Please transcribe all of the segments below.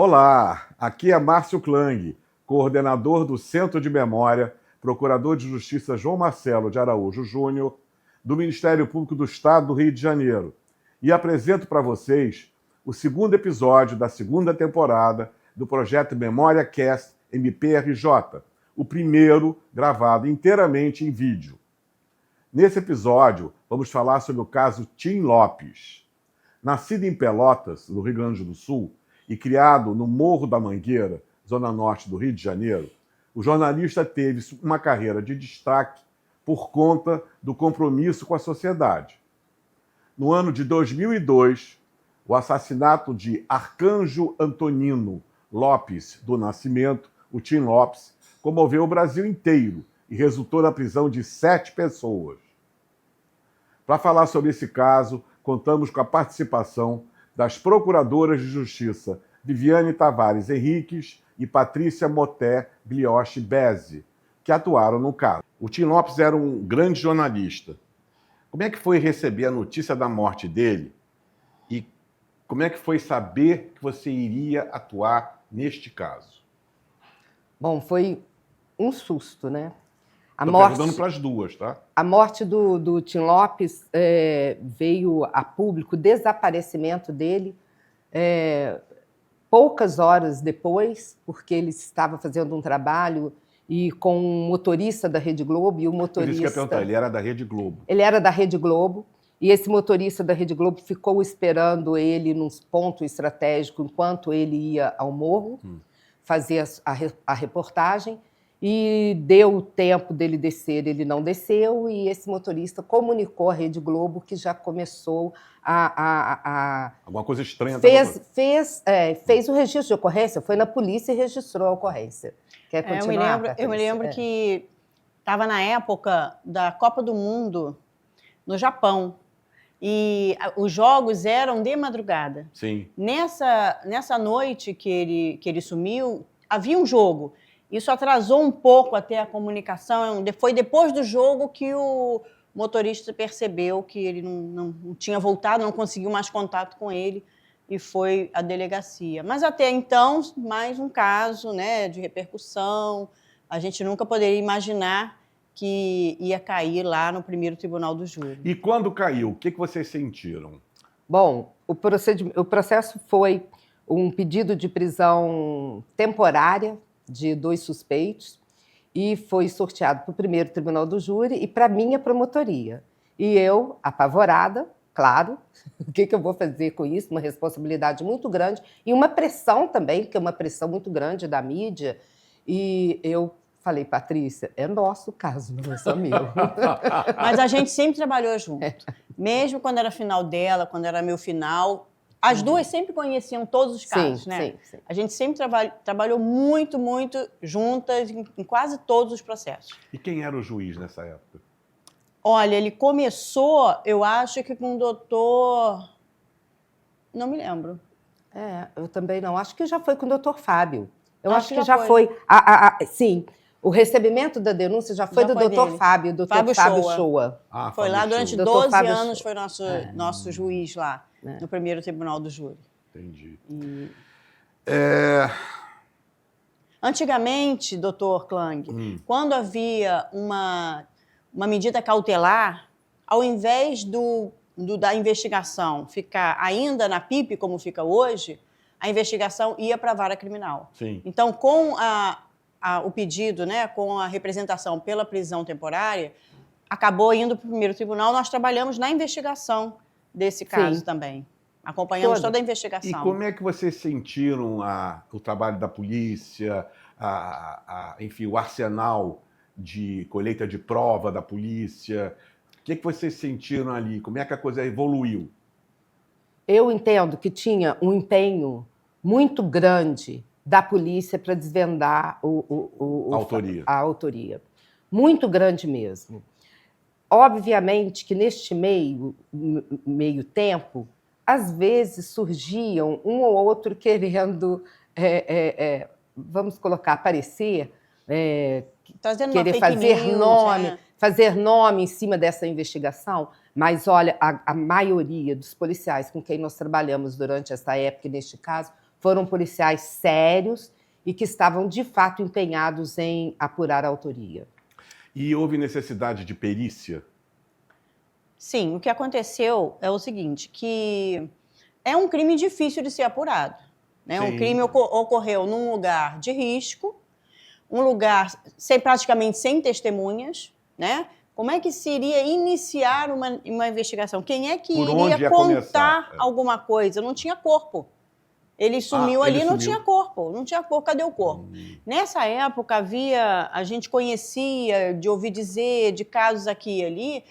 Olá, aqui é Márcio Klang, coordenador do Centro de Memória, Procurador de Justiça João Marcelo de Araújo Júnior, do Ministério Público do Estado do Rio de Janeiro, e apresento para vocês o segundo episódio da segunda temporada do projeto Memória Cast MPRJ, o primeiro gravado inteiramente em vídeo. Nesse episódio, vamos falar sobre o caso Tim Lopes. Nascido em Pelotas, no Rio Grande do Sul, e criado no Morro da Mangueira, zona norte do Rio de Janeiro, o jornalista teve uma carreira de destaque por conta do compromisso com a sociedade. No ano de 2002, o assassinato de Arcanjo Antonino Lopes do Nascimento, o Tim Lopes, comoveu o Brasil inteiro e resultou na prisão de 7 pessoas. Para falar sobre esse caso, contamos com a participação das Procuradoras de Justiça Viviane Tavares Henriques e Patrícia Moté Glioche Bezzi, que atuaram no caso. O Tim Lopes era um grande jornalista. Como é que foi receber a notícia da morte dele? E como é que foi saber que você iria atuar neste caso? Bom, foi um susto, né? Estou perguntando para as duas, tá? A morte do Tim Lopes veio a público, o desaparecimento dele, poucas horas depois, porque ele estava fazendo um trabalho e com um motorista da Rede Globo, e o motorista... Por isso que eu ia perguntar, ele era da Rede Globo. Ele era da Rede Globo, e esse motorista da Rede Globo ficou esperando ele num ponto estratégico enquanto ele ia ao morro fazer a reportagem, e deu o tempo dele descer, ele não desceu, e esse motorista comunicou à Rede Globo que já começou Alguma coisa estranha. Fez o registro de ocorrência, foi na polícia e registrou a ocorrência. Quer continuar, eu me lembro que estava na época da Copa do Mundo no Japão, e os jogos eram de madrugada. Sim. Nessa noite que ele sumiu, havia um jogo. Isso atrasou um pouco até a comunicação. Foi depois do jogo que o motorista percebeu que ele não tinha voltado, não conseguiu mais contato com ele, e foi à delegacia. Mas até então, mais um caso, né, de repercussão. A gente nunca poderia imaginar que ia cair lá no primeiro tribunal do júri. E quando caiu, o que vocês sentiram? Bom, o processo foi um pedido de prisão temporária de 2 suspeitos, e foi sorteado para o primeiro tribunal do júri e para a minha promotoria. E eu, apavorada, claro, o que eu vou fazer com isso? Uma responsabilidade muito grande e uma pressão também, porque é uma pressão muito grande da mídia. E eu falei, Patrícia, é nosso caso, não é só meu. Mas a gente sempre trabalhou junto. Mesmo quando era final dela, quando era meu final... As duas sempre conheciam todos os casos, né? Sim. A gente sempre trabalhou muito, muito juntas em quase todos os processos. E quem era o juiz nessa época? Olha, ele começou, eu acho que com o doutor... Não me lembro. Eu também não. Acho que já foi com o doutor Fábio. Eu acho que já foi. Sim, o recebimento da denúncia já foi do doutor Fábio, doutor Fábio Shoa. Foi lá durante 12 anos, foi nosso juiz lá. No primeiro tribunal do júri. Entendi. Antigamente, doutor Klang, quando havia uma medida cautelar, ao invés da investigação ficar ainda na PIP, como fica hoje, a investigação ia para a vara criminal. Sim. Então, com o pedido, né, com a representação pela prisão temporária, acabou indo para o primeiro tribunal. Nós trabalhamos na investigação desse caso também. Acompanhamos toda a investigação. E como é que vocês sentiram o trabalho da polícia, enfim, o arsenal de colheita de prova da polícia? O que vocês sentiram ali? Como é que a coisa evoluiu? Eu entendo que tinha um empenho muito grande da polícia para desvendar a autoria. Muito grande mesmo. Obviamente que neste meio tempo, às vezes surgiam um ou outro querendo, vamos colocar, aparecer, querer fazer nome em cima dessa investigação, mas olha, a maioria dos policiais com quem nós trabalhamos durante essa época, e neste caso, foram policiais sérios e que estavam, de fato, empenhados em apurar a autoria. E houve necessidade de perícia? Sim, o que aconteceu é o seguinte, que é um crime difícil de ser apurado, né? Um Sim. crime ocorreu num lugar de risco, um lugar praticamente sem testemunhas, né? Como é que se iria iniciar uma investigação? Quem é que Por onde iria ia contar começar? alguma coisa? Não tinha corpo. Ele sumiu ali, ele não sumiu. tinha corpo. Não tinha corpo, cadê o corpo? Nessa época, a gente conhecia, de ouvir dizer, de casos aqui e ali,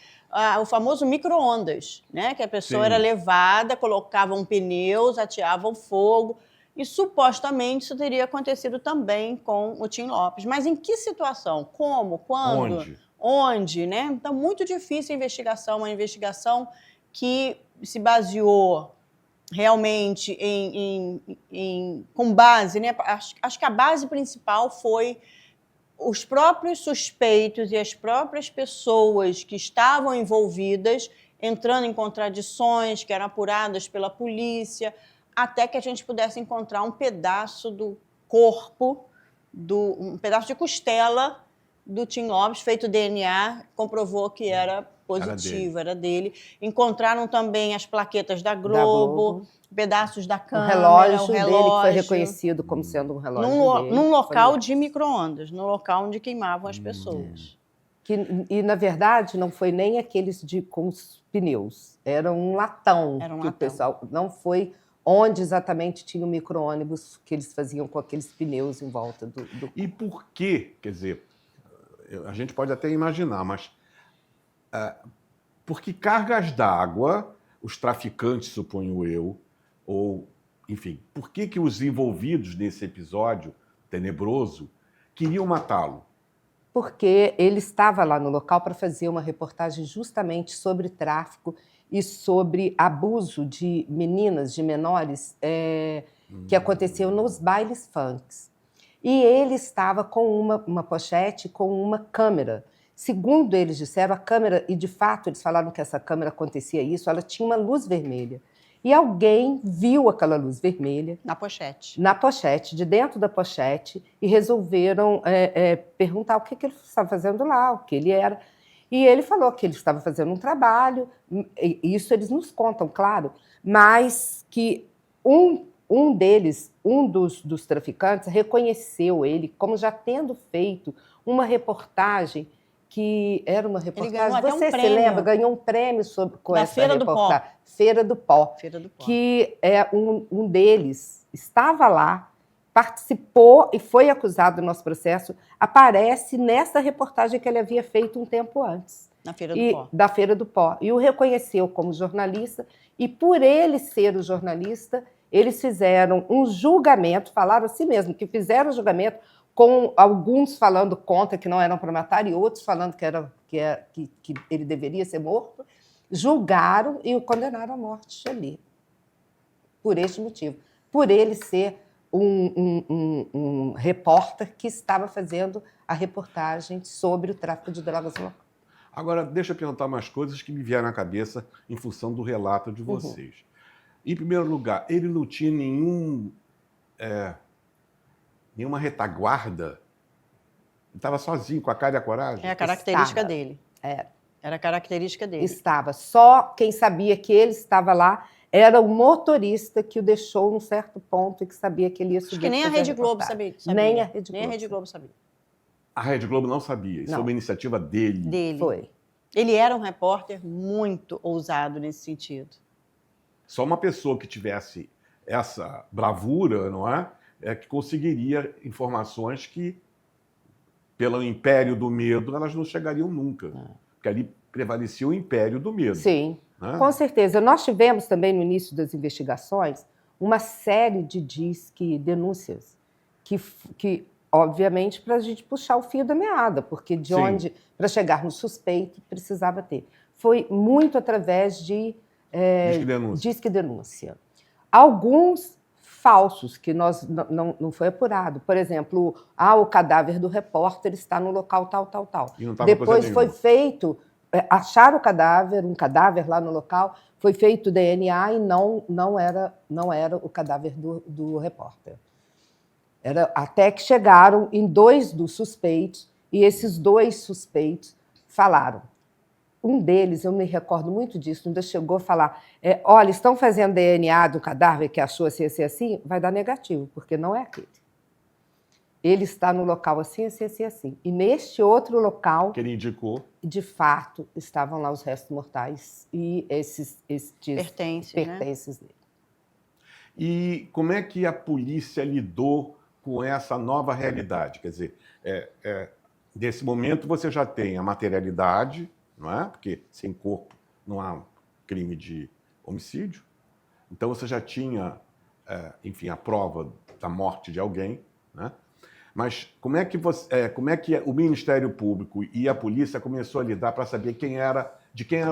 o famoso micro-ondas, né? Que a pessoa Sim. era levada, colocavam pneus, ateavam fogo, e supostamente isso teria acontecido também com o Tim Lopes. Mas em que situação? Como? Quando? Onde, né? Então, muito difícil a investigação, uma investigação que se baseou realmente com base, né? Acho que a base principal foi os próprios suspeitos e as próprias pessoas que estavam envolvidas entrando em contradições, que eram apuradas pela polícia, até que a gente pudesse encontrar um pedaço do corpo, um pedaço de costela do Tim Lopes, feito DNA, comprovou que era positivo, era dele. Encontraram também as plaquetas da Globo, pedaços da câmera, o relógio dele, que foi reconhecido como sendo um relógio dele. Num local de micro-ondas, no local onde queimavam as pessoas. E, na verdade, não foi nem aqueles com os pneus. Era um latão. O pessoal não foi onde exatamente tinha o micro-ônibus que eles faziam com aqueles pneus em volta do... E por quê? Quer dizer, a gente pode até imaginar, mas por que cargas d'água os traficantes, suponho eu, ou, enfim, por que os envolvidos nesse episódio tenebroso queriam matá-lo? Porque ele estava lá no local para fazer uma reportagem justamente sobre tráfico e sobre abuso de meninas, de menores, que aconteceu nos bailes funks. E ele estava com uma pochete, com uma câmera. Segundo eles disseram, a câmera, e de fato eles falaram que essa câmera acontecia isso, ela tinha uma luz vermelha. E alguém viu aquela luz vermelha... Na pochete. Na pochete, de dentro da pochete, e resolveram perguntar o que ele estava fazendo lá, o que ele era. E ele falou que ele estava fazendo um trabalho, e isso eles nos contam, claro, mas que um deles, um dos traficantes, reconheceu ele como já tendo feito uma reportagem que era uma reportagem... Ele ganhou até Você um se lembra? Ganhou um prêmio com essa Feira reportagem. do Pó. Feira do Pó. Feira do Pó. Que um deles estava lá, participou e foi acusado do nosso processo, aparece nessa reportagem que ele havia feito um tempo antes. Na Feira do Pó. Da Feira do Pó. E o reconheceu como jornalista, e por ele ser o jornalista, eles fizeram um julgamento, falaram assim mesmo, que fizeram o julgamento, com alguns falando contra que não eram para matar e outros falando que ele deveria ser morto, julgaram e o condenaram à morte ali. Por este motivo. Por ele ser um repórter que estava fazendo a reportagem sobre o tráfico de drogas no local. Agora, deixa eu perguntar umas coisas que me vieram à cabeça em função do relato de vocês. Em primeiro lugar, ele não tinha nenhuma retaguarda? Ele estava sozinho, com a cara e a coragem? É a característica dele. Era a característica dele. Estava. Só quem sabia que ele estava lá era o motorista que o deixou num certo ponto e que sabia que ele ia subir. Acho que nem a Rede Globo sabia. Nem a Rede Globo. Nem a Rede Globo sabia. A Rede Globo não sabia. Isso foi uma iniciativa dele. Foi. Ele era um repórter muito ousado nesse sentido. Só uma pessoa que tivesse essa bravura, não é? Que conseguiria informações que, pelo império do medo, elas não chegariam nunca. Porque ali prevalecia o império do medo. Sim, né? Com certeza. Nós tivemos também, no início das investigações, uma série de denúncias, que obviamente, para a gente puxar o fio da meada, porque para chegar no suspeito, precisava ter. Foi muito através de disque denúncia. Alguns falsos, que não foi apurado. Por exemplo, o cadáver do repórter está no local tal. E não estava Depois foi feito, acharam um cadáver lá no local, foi feito DNA e não era o cadáver do repórter. Até que chegaram em 2 dos suspeitos, e esses 2 suspeitos falaram. Um deles, eu me recordo muito disso, ainda chegou a falar, olha, estão fazendo DNA do cadáver que achou assim, assim, assim, vai dar negativo, porque não é aquele. Ele está no local assim, assim, assim, assim. E neste outro local, que ele indicou, de fato, estavam lá os restos mortais e esses pertences dele. E como é que a polícia lidou com essa nova realidade? Quer dizer, nesse momento você já tem a materialidade, não é? Porque sem corpo não há crime de homicídio. Então você já tinha, enfim, a prova da morte de alguém, né? Mas como é que o Ministério Público e a polícia começou a lidar para saber de quem era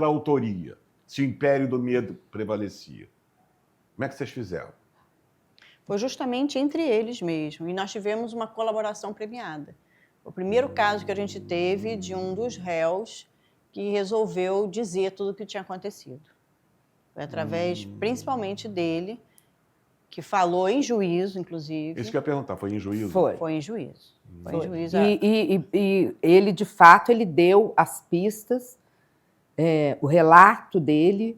a autoria, se o império do medo prevalecia? Como é que vocês fizeram? Foi justamente entre eles mesmo, e nós tivemos uma colaboração premiada. O primeiro caso que a gente teve de um dos réus que resolveu dizer tudo o que tinha acontecido. Foi através, principalmente dele, que falou em juízo, inclusive. Isso que eu ia perguntar, foi em juízo? Foi em juízo. Foi em juízo. E ele, de fato, ele deu as pistas, o relato dele,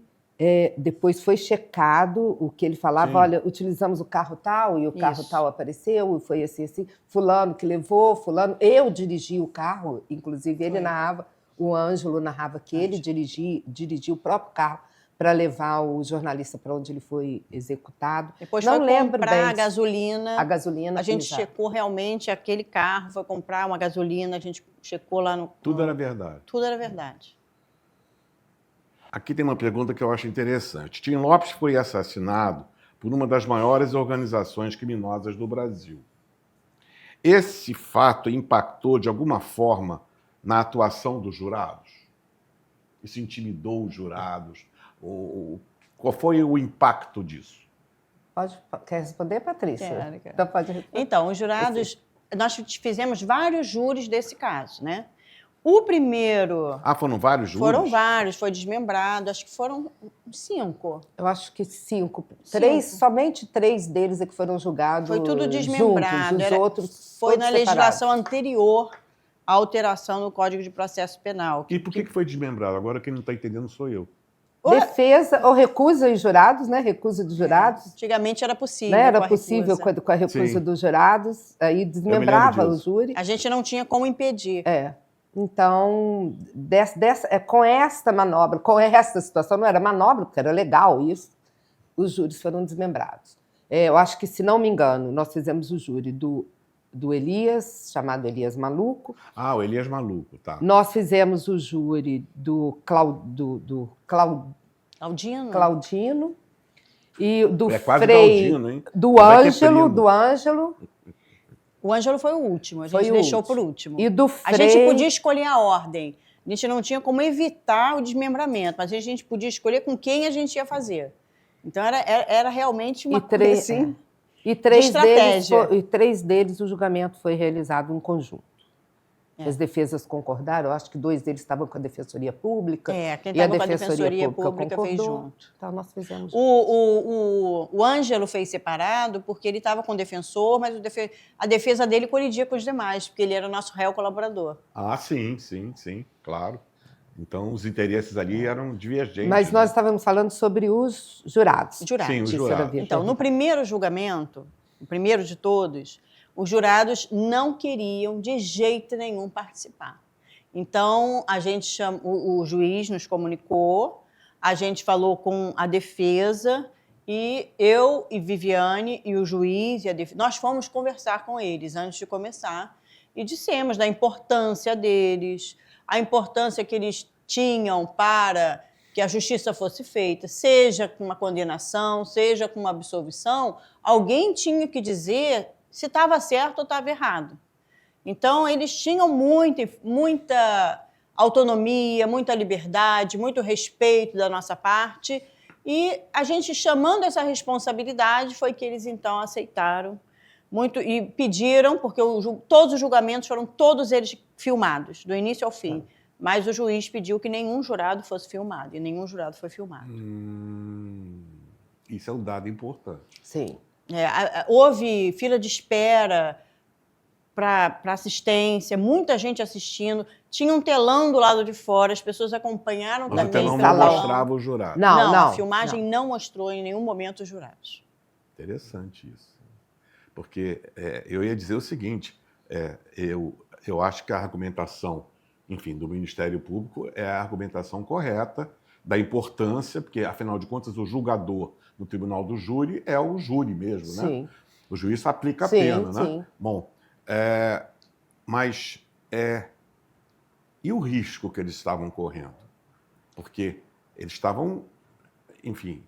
depois foi checado o que ele falava, Sim. olha, utilizamos o carro tal, e o carro tal apareceu, e foi assim, assim, fulano que levou, fulano, eu dirigi o carro, inclusive ele narrava, o Ângelo narrava que ele dirigiu o próprio carro para levar o jornalista para onde ele foi executado. Depois não foi lembro comprar bem a gasolina. A gasolina. A gente exato. checou realmente aquele carro, foi comprar uma gasolina, a gente checou lá no... Tudo era verdade. Tudo era verdade. Aqui tem uma pergunta que eu acho interessante. Tim Lopes foi assassinado por uma das maiores organizações criminosas do Brasil. Esse fato impactou de alguma forma na atuação dos jurados? Isso intimidou os jurados? Qual foi o impacto disso? Quer responder, Patrícia? Quero. Então, pode responder. Então, os jurados... Nós fizemos vários júris desse caso, né? O primeiro... Foram vários júris? Foram vários, foi desmembrado, acho que foram 5. Eu acho que 5. Somente 3 deles é que foram julgados. Foi tudo desmembrado. Juntos, os outros foi na separados. legislação anterior à alteração no Código de Processo Penal. E por que foi desmembrado? Agora quem não está entendendo sou eu. Defesa ou recusa dos jurados, né? Recusa dos jurados. Antigamente era possível. Né? Era possível com a recusa dos jurados, aí desmembrava o júri. A gente não tinha como impedir. Então, com esta manobra, com esta situação, não era manobra, porque era legal isso, os júris foram desmembrados. Eu acho que, se não me engano, nós fizemos o júri do Elias, chamado Elias Maluco. O Elias Maluco, tá. Nós fizemos o júri do Claudino e do Claudino, hein? do Ângelo. O Ângelo foi o último, a gente deixou por último. E do Frei... A gente podia escolher a ordem. A gente não tinha como evitar o desmembramento, mas a gente podia escolher com quem a gente ia fazer. Então, era realmente uma coisa assim, de estratégia. E 3 deles o julgamento foi realizado em conjunto. As defesas concordaram, eu acho que 2 deles estavam com a Defensoria Pública. Quem estava com a Defensoria Pública fez junto. Então, nós fizemos. O Ângelo fez separado porque ele estava com o defensor, mas a defesa dele colidia com os demais, porque ele era o nosso réu colaborador. Sim, claro. Então, os interesses ali eram divergentes. Mas nós estávamos falando sobre os jurados. Sim, os jurados. Então, no primeiro julgamento, o primeiro de todos, os jurados não queriam de jeito nenhum participar. Então, o juiz nos comunicou, a gente falou com a defesa, e eu e Viviane e o juiz, nós fomos conversar com eles antes de começar e dissemos da importância deles, a importância que eles tinham para que a justiça fosse feita, seja com uma condenação, seja com uma absolvição, alguém tinha que dizer se estava certo ou estava errado. Então, eles tinham muita autonomia, muita liberdade, muito respeito da nossa parte, e a gente, chamando essa responsabilidade, foi que eles, então, aceitaram muito e pediram, porque todos os julgamentos foram todos eles filmados, do início ao fim. mas o juiz pediu que nenhum jurado fosse filmado, e nenhum jurado foi filmado. Isso é um dado importante. Sim. Houve fila de espera para assistência, muita gente assistindo, tinha um telão do lado de fora, as pessoas acompanharam Mas o também telão pelo não telão. mostrava o jurado. Não, a filmagem não. não mostrou em nenhum momento os jurados. Interessante isso. Porque eu ia dizer o seguinte, eu acho que a argumentação, enfim, do Ministério Público é a argumentação correta, da importância, porque, afinal de contas, o julgador no tribunal do júri é o júri mesmo, né? Sim. O juiz aplica a Sim, pena, né? sim. Bom, mas e o risco que eles estavam correndo? Porque eles estavam, enfim,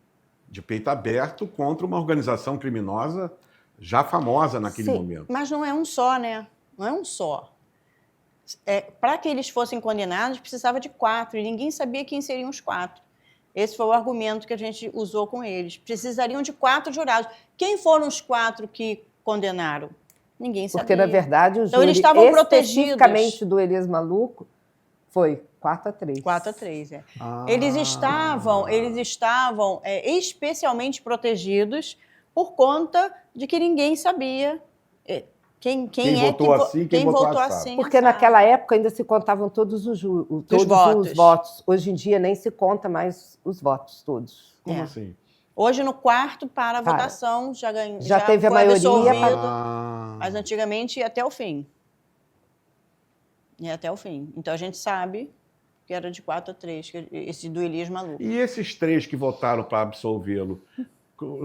de peito aberto contra uma organização criminosa já famosa naquele momento. Mas não é um só, né? Não é um só. Para que eles fossem condenados, precisava de 4, e ninguém sabia quem seriam os 4. Esse foi o argumento que a gente usou com eles. Precisariam de 4 jurados. Quem foram os 4 que condenaram? Ninguém sabia. Porque, na verdade, o Então, eles júri, estavam protegidos. especificamente do Elias Maluco, foi 4-3. 4-3, Eles estavam especialmente protegidos por conta de que ninguém sabia quem votou assim, quem votou assado. Porque assado. naquela época ainda se contavam todos os votos. Hoje em dia nem se conta mais os votos todos. Como assim? Hoje, no quarto para a votação, já teve a foi maioria. absolvido, mas antigamente ia até o fim. Ia até o fim. Então, a gente sabe que era de 4-3, esse do Elias Maluco. E esses 3 que votaram para absolvê-lo?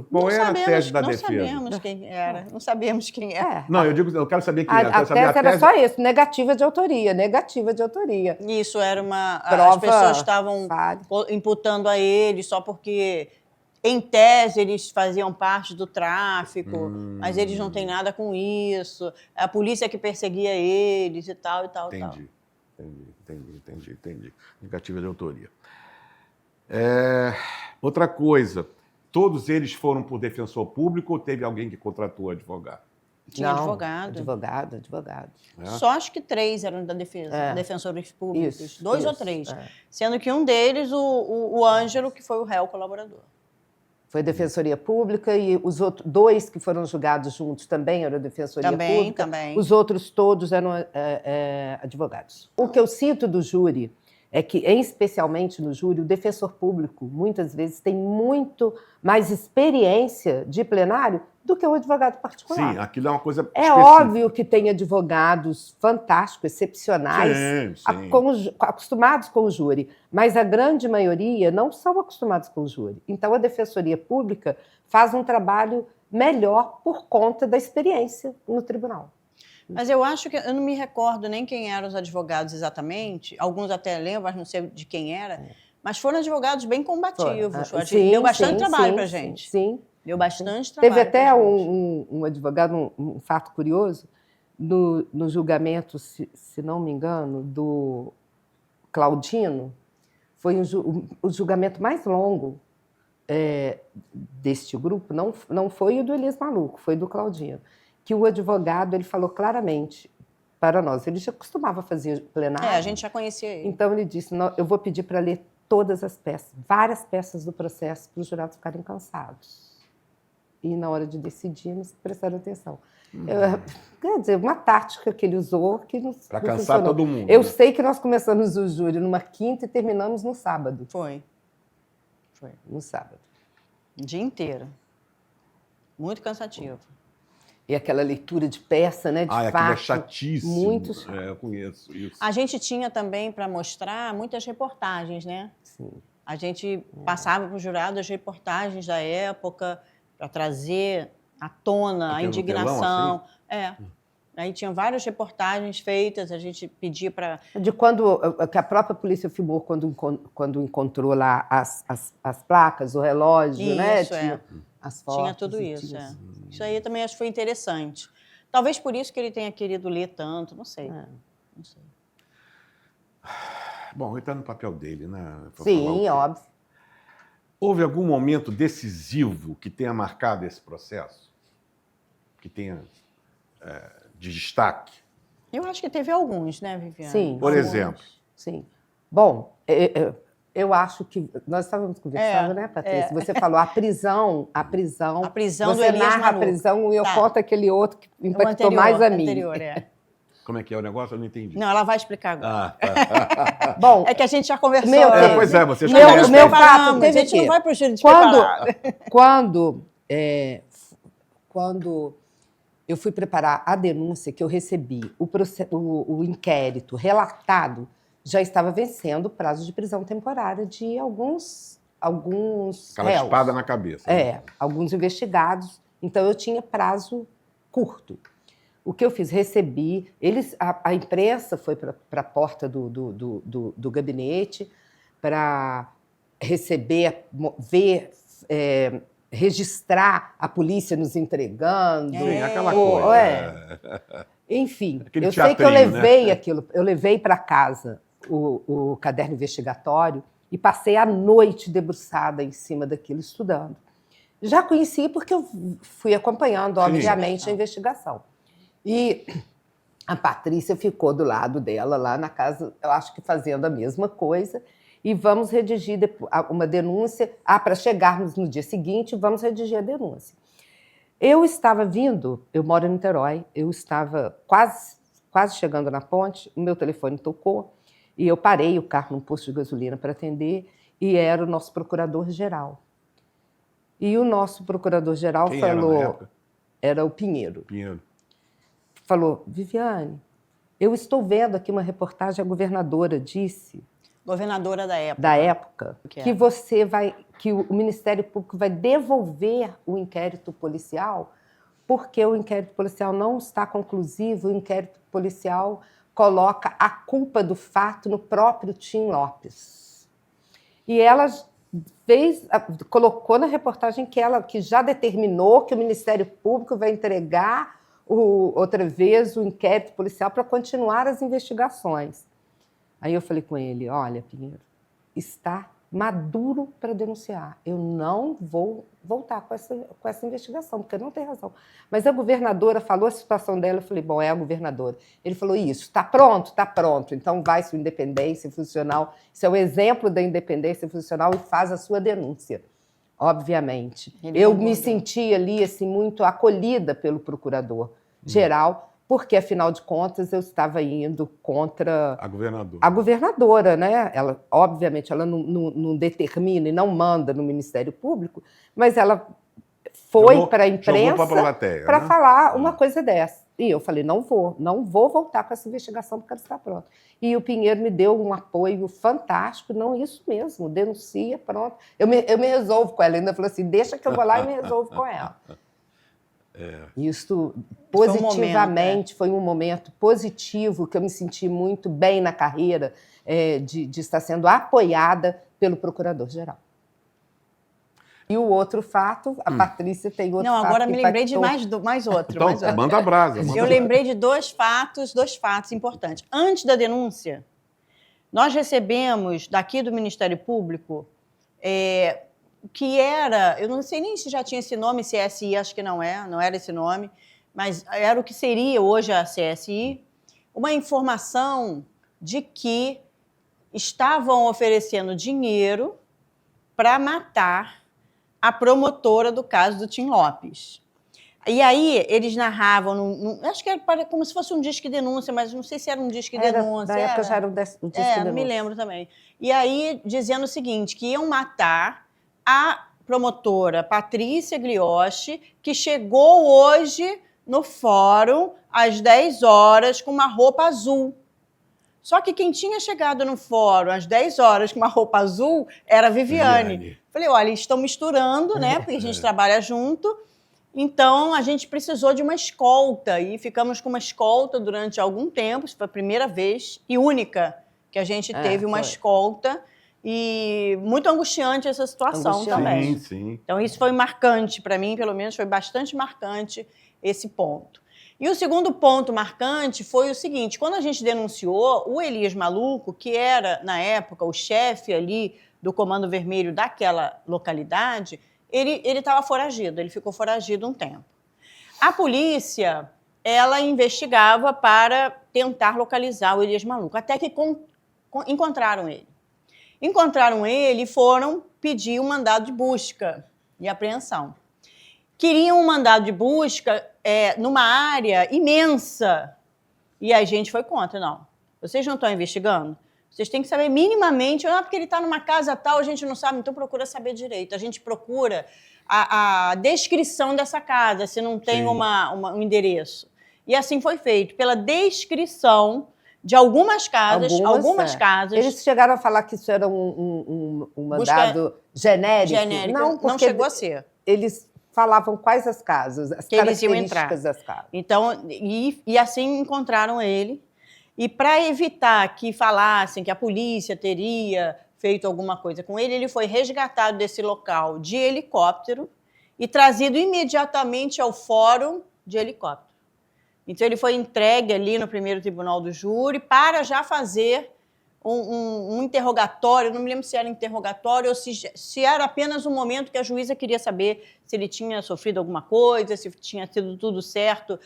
Qual era a tese da defesa? Não sabemos quem era. Não sabemos quem era. Não, eu quero saber quem era. A tese era só isso, negativa de autoria. Isso era Prova, as pessoas estavam imputando a ele só porque, em tese, eles faziam parte do tráfico, mas eles não têm nada com isso. A polícia que perseguia eles e tal, e tal, e tal. Entendi. Negativa de autoria. Outra coisa, todos eles foram por defensor público ou teve alguém que contratou advogado? Tinha advogado. Advogado. Só acho que 3 eram da defesa, defensores públicos. Isso, 2 ou 3. Sendo que um deles, o Ângelo, que foi o réu colaborador. Foi Defensoria Pública e os outros 2 que foram julgados juntos também eram Defensoria Pública. Também. Os outros todos eram advogados. O que eu sinto do júri é que, especialmente no júri, o defensor público, muitas vezes, tem muito mais experiência de plenário do que o advogado particular. Sim, aquilo é uma coisa É específica. óbvio que tem advogados fantásticos, excepcionais, Sim. acostumados com o júri, mas a grande maioria não são acostumados com o júri. Então, a Defensoria Pública faz um trabalho melhor por conta da experiência no tribunal. Mas eu acho que... Eu não me recordo nem quem eram os advogados exatamente. Alguns até lembram, mas não sei de quem era. Mas foram advogados bem combativos. Deu bastante trabalho para a gente. Sim. Deu bastante trabalho. Teve até um advogado, um fato curioso, no julgamento, se não me engano, do Claudino, foi o julgamento mais longo deste grupo, não foi o do Elias Maluco, foi do Claudino, que o advogado ele falou claramente para nós, ele já costumava fazer plenário. A gente já conhecia ele. Então ele disse, eu vou pedir para ler todas as peças, várias peças do processo, para os jurados ficarem cansados. E na hora de decidirmos, prestaram atenção. Quer dizer, uma tática que ele usou que não para cansar funcionou. todo mundo. Eu sei que nós começamos o júri numa quinta e terminamos no sábado. Foi. No sábado. O dia inteiro. Muito cansativo. E aquela leitura de peça, né? De fato. Aquilo é chatíssimo. Muito chato. Eu conheço isso. A gente tinha também, para mostrar, muitas reportagens, né? Sim. A gente passava para o jurado as reportagens da época para trazer à tona a indignação. Assim? Aí tinham várias reportagens feitas, a gente pedia para... De quando que a própria polícia filmou quando encontrou lá as placas, o relógio, isso, né? Tinha as fotos. Tinha tudo isso, Isso aí também acho que foi interessante. Talvez por isso que ele tenha querido ler tanto, não sei. Não sei. Bom, ele está no papel dele, né? Sim, óbvio. Houve algum momento decisivo que tenha marcado esse processo? Que tenha de destaque? Eu acho que teve alguns, né, Viviane? Sim. Por exemplo? Sim. Bom, eu acho que nós estávamos conversando, né, Patrícia? Você falou a prisão. A prisão do você Elias narra a Maluco. prisão e eu Tá. conto aquele outro que O impactou anterior, mais a mim. anterior, é. Como é que é o negócio? Eu não entendi. Não, ela vai explicar agora. Tá. Bom, É que a gente já conversou. Meu antes. Pois é, vocês Não, nós conversam. nos meu fato preparamos, teve a gente que- não vai pro Júlio quando, despreparado. quando eu fui preparar a denúncia que eu recebi, o inquérito relatado já estava vencendo o prazo de prisão temporária de alguns Aquela réus. espada na cabeça. Alguns investigados. Então, eu tinha prazo curto. O que eu fiz? Recebi. A imprensa foi para a porta do gabinete para receber, ver, registrar a polícia nos entregando. Sim, aquela Ou- coisa. Enfim, Aquele eu sei que eu teatrinho, né? levei aquilo, eu levei para casa o caderno investigatório e passei a noite debruçada em cima daquilo, estudando. Já conheci porque eu fui acompanhando, obviamente, a investigação. E a Patrícia ficou do lado dela, lá na casa, eu acho que fazendo a mesma coisa, e vamos redigir uma denúncia. Para chegarmos no dia seguinte, vamos redigir a denúncia. Eu estava vindo, eu moro em Niterói, eu estava quase chegando na ponte, o meu telefone tocou, e eu parei o carro num posto de gasolina para atender, e era o nosso procurador-geral. E o nosso procurador-geral Quem era na falou... época? Era o Pinheiro. Pinheiro. Falou, Viviane, eu estou vendo aqui uma reportagem, a governadora disse, Governadora da época. que o Ministério Público vai devolver o inquérito policial, porque o inquérito policial não está conclusivo, o inquérito policial coloca a culpa do fato no próprio Tim Lopes. E ela colocou na reportagem que já determinou que o Ministério Público vai entregar outra vez o inquérito policial para continuar as investigações. Aí eu falei com ele, olha, Pinheiro, está maduro para denunciar. Eu não vou voltar com essa investigação, porque não tem razão. Mas a governadora falou a situação dela, eu falei, bom, é a governadora. Ele falou, isso, está pronto? Está pronto. Então vai sua independência funcional, isso é o exemplo da independência funcional e faz a sua denúncia. Obviamente. Eu me senti ali assim, muito acolhida pelo procurador-geral, porque, afinal de contas, eu estava indo contra a governadora, né? Ela, obviamente, ela não determina e não manda no Ministério Público, mas ela foi para a imprensa para falar uma coisa dessa. E eu falei, não vou voltar com essa investigação porque ela está pronta. E o Pinheiro me deu um apoio fantástico, não, isso mesmo, denuncia, pronto. Eu me resolvo com ela, ainda falou assim, deixa que eu vou lá e me resolvo com ela. Isso, positivamente, foi um momento positivo, que eu me senti muito bem na carreira de estar sendo apoiada pelo Procurador-Geral. E o outro fato, a Patrícia tem outro fato. Não, agora me lembrei de mais outro. Então, manda brasa. Eu lembrei de dois fatos importantes. Antes da denúncia, nós recebemos daqui do Ministério Público, que era, eu não sei nem se já tinha esse nome, CSI, acho que não era esse nome, mas era o que seria hoje a CSI, uma informação de que estavam oferecendo dinheiro para matar a promotora do caso do Tim Lopes. E aí eles narravam, acho que era como se fosse um disque denúncia, mas não sei se era um disque denúncia. Da época já era um disque denúncia. Não me lembro também. E aí dizendo o seguinte, que iam matar a promotora Patrícia Glioshi, que chegou hoje no fórum às 10 horas com uma roupa azul. Só que quem tinha chegado no fórum às 10 horas com uma roupa azul era a Viviane. Falei, olha, eles estão misturando, né? Porque a gente trabalha junto. Então, a gente precisou de uma escolta e ficamos com uma escolta durante algum tempo. Isso foi a primeira vez e única que a gente teve uma escolta. E muito angustiante essa situação também. Sim. Então, isso foi marcante para mim, pelo menos foi bastante marcante esse ponto. E o segundo ponto marcante foi o seguinte, quando a gente denunciou, o Elias Maluco, que era, na época, o chefe ali do Comando Vermelho daquela localidade, ele estava foragido, ele ficou foragido um tempo. A polícia, ela investigava para tentar localizar o Elias Maluco, até que encontraram ele. Encontraram ele e foram pedir um mandado de busca e apreensão. Queriam um mandado de busca numa área imensa. E a gente foi contra, não. Vocês não estão investigando? Vocês têm que saber minimamente, porque ele está numa casa tal, a gente não sabe, então procura saber direito. A gente procura a descrição dessa casa, se não tem um endereço. E assim foi feito, pela descrição de algumas casas. Eles chegaram a falar que isso era um mandado genérico? Não chegou a ser. Eles falavam quais as casas, as que eles iam características entrar. das casas. Então, e assim encontraram ele. E para evitar que falassem que a polícia teria feito alguma coisa com ele, ele foi resgatado desse local de helicóptero e trazido imediatamente ao fórum de helicóptero. Então, ele foi entregue ali no primeiro tribunal do júri para já fazer um interrogatório, não me lembro se era interrogatório ou se era apenas um momento que a juíza queria saber se ele tinha sofrido alguma coisa, se tinha sido tudo certo,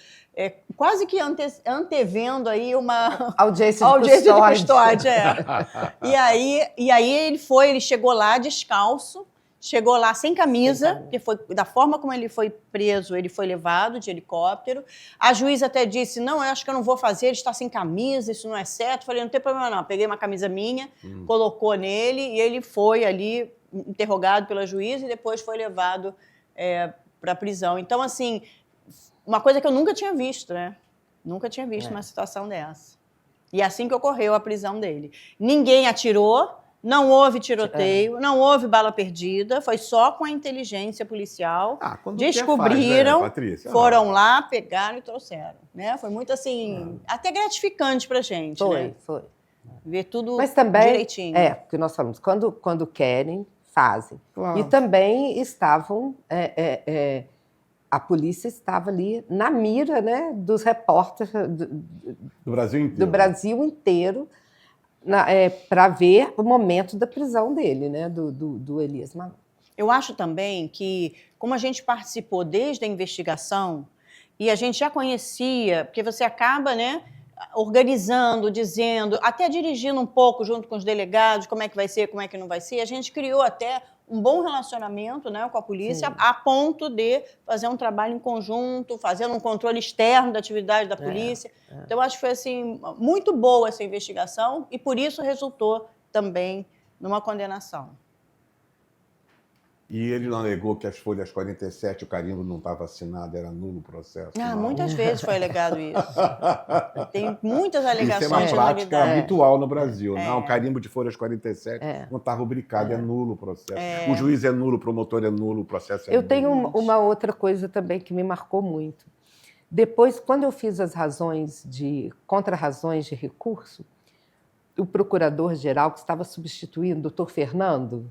quase que antevendo aí uma audiência de custódia. E aí ele chegou lá descalço, chegou lá sem camisa, porque foi da forma como ele foi preso, ele foi levado de helicóptero. A juíza até disse, não, eu acho que eu não vou fazer, ele está sem camisa, isso não é certo. Falei, não tem problema não, peguei uma camisa minha, colocou nele e ele foi ali interrogado pela juíza e depois foi levado para a prisão. Então, assim, uma coisa que eu nunca tinha visto, né? Nunca tinha visto uma situação dessa. E assim que ocorreu a prisão dele. Ninguém atirou, não houve tiroteio, não houve bala perdida, foi só com a inteligência policial. Descobriram, faz, né, Patrícia? foram lá, pegaram e trouxeram. Né? Foi muito assim, até gratificante pra gente. Foi. Ver tudo Mas também, direitinho. Porque nós falamos, quando querem, fazem. Claro. E também estavam, a polícia estava ali na mira, né, dos repórteres do Brasil inteiro, para ver o momento da prisão dele, né, do Elias Maluf. Eu acho também que, como a gente participou desde a investigação, e a gente já conhecia, porque você acaba, né, organizando, dizendo, até dirigindo um pouco junto com os delegados, como é que vai ser, como é que não vai ser, a gente criou até um bom relacionamento, né, com a polícia, a ponto de fazer um trabalho em conjunto, fazendo um controle externo da atividade da polícia. Então, acho que foi assim, muito boa essa investigação e, por isso, resultou também numa condenação. E ele não alegou que as folhas 47, o carimbo não estava assinado, era nulo o processo? Muitas vezes foi alegado isso. Tem muitas alegações de nulidade. Isso é uma prática habitual no Brasil. Não, o carimbo de folhas 47 não está rubricado, é nulo o processo. O juiz é nulo, o promotor é nulo, o processo é nulo. Eu tenho uma outra coisa também que me marcou muito. Depois, quando eu fiz as contra-razões de recurso, o procurador-geral que estava substituindo o doutor Fernando,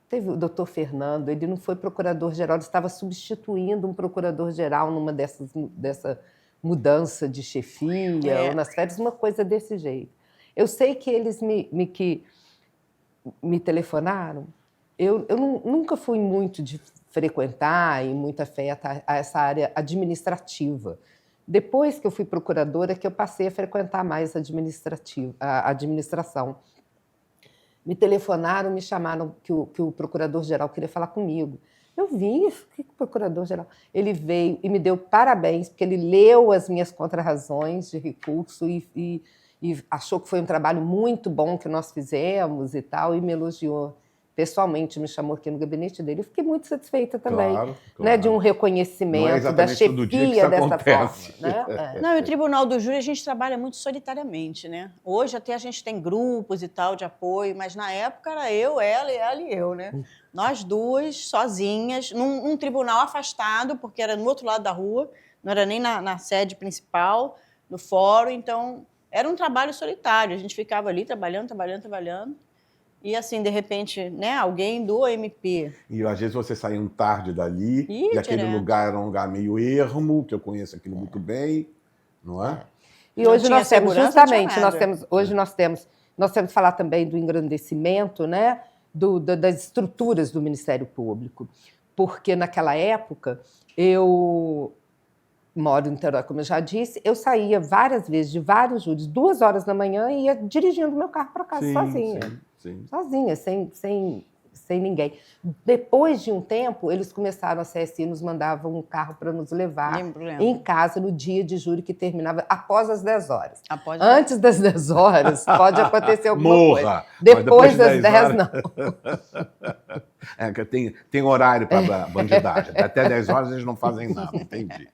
teve o doutor Fernando, ele não foi procurador-geral, ele estava substituindo um procurador-geral numa dessa mudança de chefia, ou nas férias, uma coisa desse jeito. Eu sei que eles me telefonaram, eu nunca fui muito de frequentar e muita fé a essa área administrativa. Depois que eu fui procuradora, que eu passei a frequentar mais a administração. Me telefonaram, me chamaram que o procurador-geral queria falar comigo. Eu vim, o que o procurador-geral? Ele veio e me deu parabéns, porque ele leu as minhas contra-razões de recurso e achou que foi um trabalho muito bom que nós fizemos e tal, e me elogiou pessoalmente, me chamou aqui no gabinete dele. Eu fiquei muito satisfeita também, né, de um reconhecimento da chefia dessa forma. Né? Não, e o Tribunal do Júri a gente trabalha muito solitariamente, né? Hoje até a gente tem grupos e tal de apoio, mas na época era eu, ela e eu, né? Nós duas, sozinhas, num tribunal afastado, porque era no outro lado da rua, não era nem na sede principal, no fórum, então era um trabalho solitário. A gente ficava ali trabalhando. E assim, de repente, né, alguém do MP. E às vezes você saía tarde dali, e aquele lugar era um lugar meio ermo, que eu conheço aquilo muito bem, não é? E hoje nós temos, justamente, nós temos que falar também do engrandecimento, né, das estruturas do Ministério Público. Porque naquela época, moro em Niterói, como eu já disse, eu saía várias vezes de vários júris, 2 horas da manhã, e ia dirigindo meu carro para casa sozinha. Sim. Sozinha, sem ninguém. Depois de um tempo, eles começaram, a CSI nos mandava um carro para nos levar Lembro. em casa no dia de júri, que terminava após as 10 horas. Após Antes das 10 horas, pode acontecer alguma coisa. Morra! Depois das 10, não. É, que tem horário para bandidagem. Até 10 horas eles não fazem nada, entendi.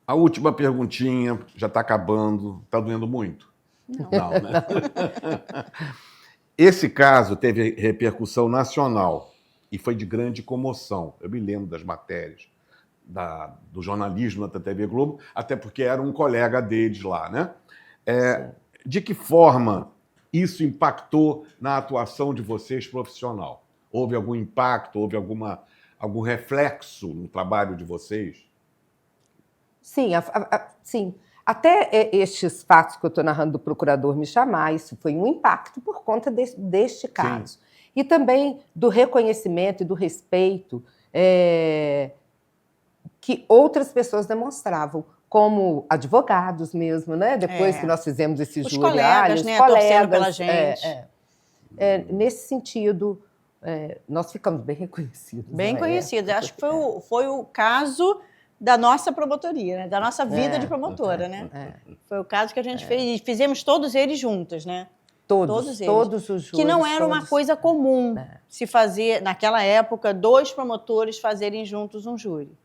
A última perguntinha, já está acabando. Está doendo muito? Não, né? Esse caso teve repercussão nacional e foi de grande comoção. Eu me lembro das matérias do jornalismo da TV Globo, até porque era um colega deles lá, né? De que forma isso impactou na atuação de vocês profissional? Houve algum impacto, houve algum reflexo no trabalho de vocês? Sim, sim. Até estes fatos que eu estou narrando do procurador me chamar, isso foi um impacto por conta deste caso. Sim. E também do reconhecimento e do respeito que outras pessoas demonstravam, como advogados mesmo, né? Depois que nós fizemos esse júri. Os colegas, né? Torcendo pela gente. Nesse sentido, nós ficamos bem reconhecidos. Bem conhecidos. Acho que foi o caso da nossa promotoria, né? Da nossa vida de promotora, né? Foi o caso que a gente fez. E fizemos todos eles juntos, né? Todos os júris. Que não era uma coisa comum se fazer, naquela época, 2 promotores fazerem juntos um júri.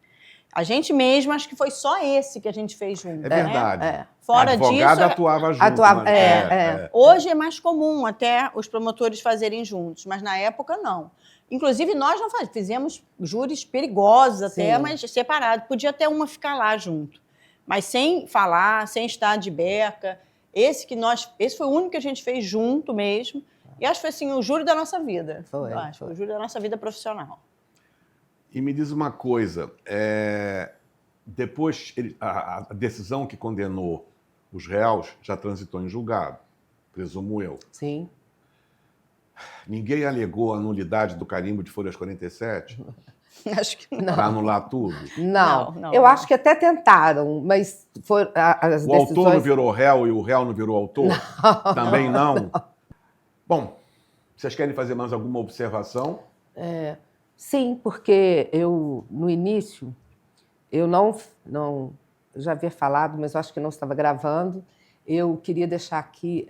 A gente mesmo, acho que foi só esse que a gente fez junto. É verdade. Né? Fora disso... A advogada atuava junto. Hoje é mais comum até os promotores fazerem juntos, mas na época não. Inclusive, nós não fizemos júris perigosos até, mas separados. Podia até uma ficar lá junto. Mas sem falar, sem estar de beca. Esse foi o único que a gente fez junto mesmo. E acho que foi assim, o júri da nossa vida. Foi o júri da nossa vida profissional. E me diz uma coisa, depois a decisão que condenou os réus já transitou em julgado, presumo eu. Sim. Ninguém alegou a nulidade do carimbo de folhas 47? Acho que não. Para anular tudo? Não. Eu acho que até tentaram, mas as decisões... autor não virou réu e o réu não virou autor? Não. Também não? Bom, vocês querem fazer mais alguma observação? Sim, porque eu, no início, eu não já havia falado, mas eu acho que não estava gravando, eu queria deixar aqui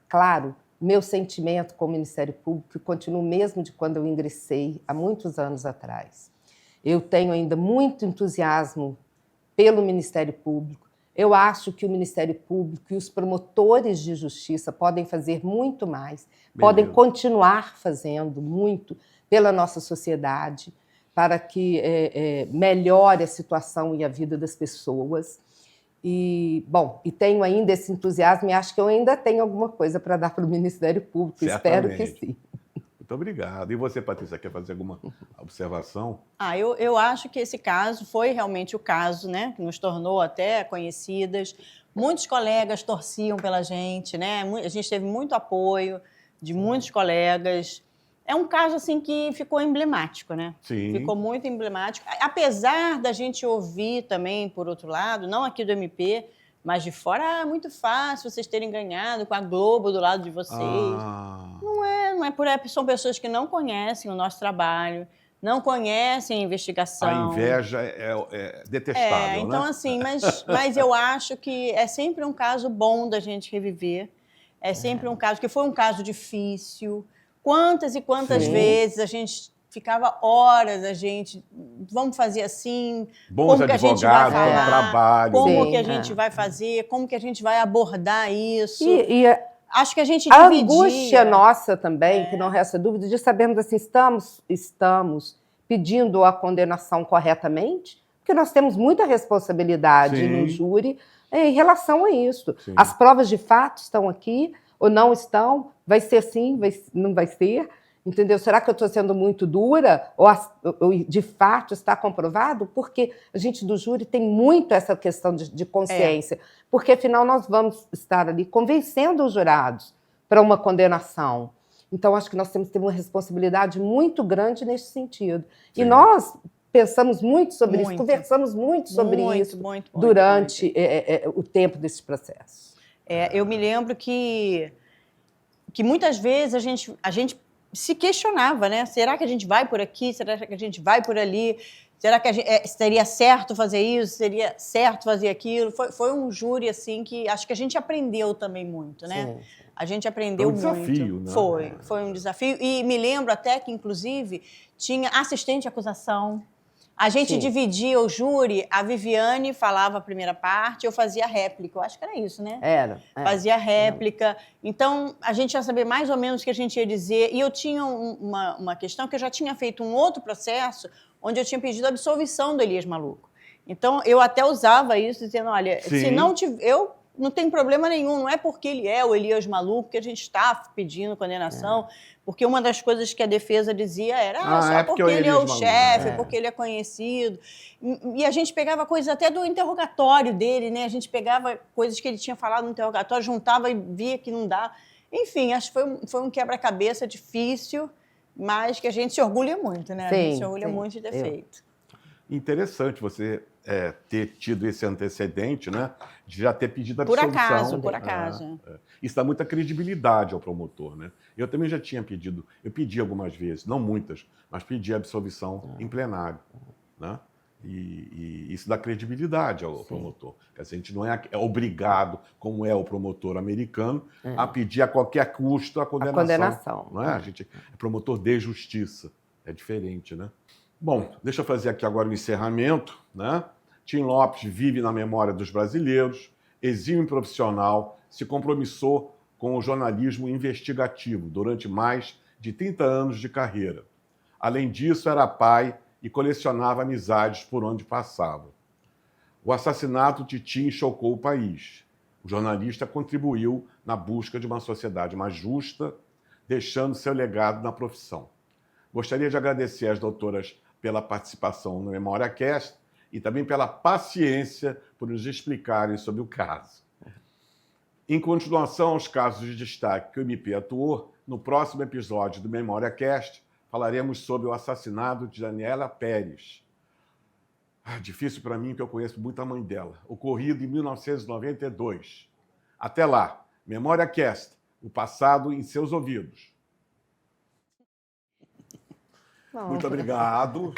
claro meu sentimento com o Ministério Público, que continua o mesmo de quando eu ingressei, há muitos anos atrás. Eu tenho ainda muito entusiasmo pelo Ministério Público. Eu acho que o Ministério Público e os promotores de justiça podem fazer muito mais, podem continuar fazendo muito pela nossa sociedade, para que melhore a situação e a vida das pessoas. E tenho ainda esse entusiasmo e acho que eu ainda tenho alguma coisa para dar para o Ministério Público. Certamente. Espero que sim. Muito obrigado. E você, Patrícia, quer fazer alguma observação? Eu acho que esse caso foi realmente o caso, né, que nos tornou até conhecidas. Muitos colegas torciam pela gente, né? A gente teve muito apoio de muitos colegas. É um caso assim que ficou emblemático, né? Sim. Ficou muito emblemático. Apesar da gente ouvir também, por outro lado, não aqui do MP, mas de fora, muito fácil vocês terem ganhado com a Globo do lado de vocês. Não é por aí. São pessoas que não conhecem o nosso trabalho, não conhecem a investigação. A inveja é detestável, então, né? assim, mas eu acho que é sempre um caso bom da gente reviver. É sempre um caso, que foi um caso difícil. Quantas e quantas vezes a gente ficava horas, vamos fazer assim, bons como que a gente vai falar, trabalho, como que a gente vai fazer, como que a gente vai abordar isso. Acho que a gente dividia. A angústia nossa também, que não resta dúvida, de sabermos assim, estamos pedindo a condenação corretamente, porque nós temos muita responsabilidade no júri em relação a isso. Sim. As provas de fato estão aqui, ou não estão, vai ser assim, não vai ser, entendeu? Será que eu estou sendo muito dura? Ou de fato está comprovado? Porque a gente do júri tem muito essa questão de consciência, porque afinal nós vamos estar ali convencendo os jurados para uma condenação. Então, acho que nós temos que ter uma responsabilidade muito grande nesse sentido. Sim. E nós pensamos muito sobre isso, Muito. conversamos muito sobre isso muito, durante o tempo desse processo. Eu me lembro que muitas vezes a gente se questionava, né? Será que a gente vai por aqui? Será que a gente vai por ali? Será que seria certo fazer isso? Seria certo fazer aquilo? Foi um júri, assim, que acho que a gente aprendeu também muito, né? Sim. A gente aprendeu Foi um desafio, muito. né? Foi um desafio. E me lembro até que, inclusive, tinha assistente de acusação. A gente Sim. dividia o júri, a Viviane falava a primeira parte, eu fazia a réplica. Eu acho que era isso, né? Era. Fazia réplica. Então, a gente ia saber mais ou menos o que a gente ia dizer. E eu tinha uma questão que eu já tinha feito um outro processo onde eu tinha pedido a absolvição do Elias Maluco. Então, eu até usava isso, dizendo, olha, Sim. se não tiver... Eu não tem problema nenhum, não é porque ele é o Elias Maluco que a gente está pedindo condenação, porque uma das coisas que a defesa dizia era só porque ele é o chefe, porque ele é conhecido. E a gente pegava coisas até do interrogatório dele, né? A gente pegava coisas que ele tinha falado no interrogatório, juntava e via que não dá. Enfim, acho que foi um quebra-cabeça difícil, mas que a gente se orgulha muito, né? Sim, a gente se orgulha muito de ter feito. Interessante você ter tido esse antecedente, né? De já ter pedido a absolvição. Por acaso. Isso dá muita credibilidade ao promotor, né? Eu também já tinha pedido, eu pedi algumas vezes, não muitas, mas pedi a absolvição em plenário, né? E isso dá credibilidade ao promotor. Quer dizer, a gente não é obrigado, como é o promotor americano, a pedir a qualquer custo a condenação. Não é? A gente é promotor de justiça. É diferente, né? Bom, deixa eu fazer aqui agora o encerramento, né? Tim Lopes vive na memória dos brasileiros, exímio profissional, se compromissou com o jornalismo investigativo durante mais de 30 anos de carreira. Além disso, era pai e colecionava amizades por onde passava. O assassinato de Tim chocou o país. O jornalista contribuiu na busca de uma sociedade mais justa, deixando seu legado na profissão. Gostaria de agradecer às doutoras pela participação no MemóriaCast e também pela paciência por nos explicarem sobre o caso. Em continuação aos casos de destaque que o MP atuou, no próximo episódio do MemóriaCast, falaremos sobre o assassinato de Daniela Pérez. Difícil para mim, que eu conheço muito a mãe dela. Ocorrido em 1992. Até lá, MemóriaCast, o passado em seus ouvidos. Muito obrigado.